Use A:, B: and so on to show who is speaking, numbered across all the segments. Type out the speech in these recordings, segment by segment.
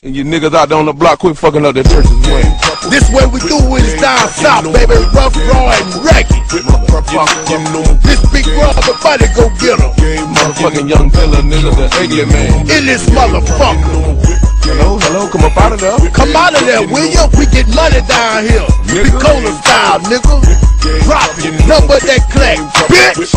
A: And you niggas out there on the block, quit fucking up the church's way.
B: This way we do it is down south, baby. Rough, raw, and ragged. This big brother, buddy, go get him.
A: Motherfucking young killer nigga, the alien man.
B: In this motherfucker.
A: Hello, come up out of there.
B: Come out of there, will ya? We get money down here. Big cola style, nigga. Drop it, number that clack, bitch.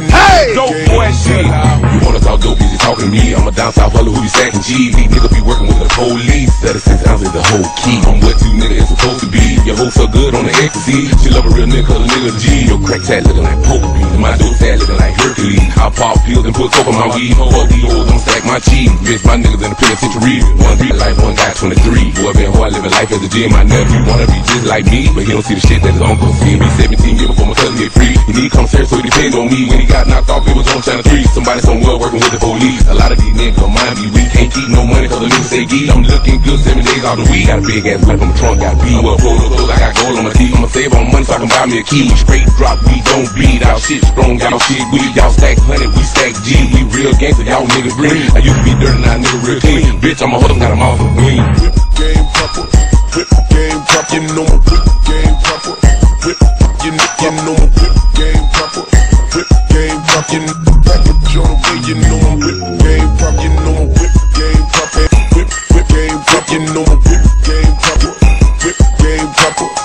B: Hey!
C: Dope boy shit. You wanna talk dope, easy talking to me. I'm a down south baller who be stacking G's. These niggas be working with the police. 36 ounces the whole key. I'm what you niggas is supposed to be. Your hoe so good on the ecstasy. She love a real nigga cause a nigga G. Your crack tat looking like poker beans. And my dope tat looking like Hercules. I pop pills and put coke on my weed. Fuck these hoes, don't stack my cheese. Bitch, my niggas in the penitentiary. One beat like one guy 23. Boy, been hard living life as a G. My nephew wanna be just like me, but he don't see the shit that his uncle see. Me 17 years before my cousin get free. He need come serious, so he depend on me. When he got knocked off, it was on Channel 3. Somebody somewhere working with the police. A lot of these niggas mind me weak. Can't keep no money cause the niggas say geek. I'm looking good 7 days out the week. Got a big ass whip on my trunk, got beat. Well, pull those clothes, I got gold on my teeth. I'ma save on money so I can buy me a key. We straight drop, we don't bleed. Our shit strong, y'all shit weed. Y'all stack 100, we stack G. We real gangster, y'all niggas green. I used to be dirty, now nigga real clean. Bitch, I'm a hustle, got a mouth for green.
B: Whip game proper, whip game proper. You know my whip game proper. Whip, you know my whip game proper. Whip game proper. Package on the way, you know my whip game proper. You know my whip game proper. Whip game proper. You know my whip game proper. Whip game proper.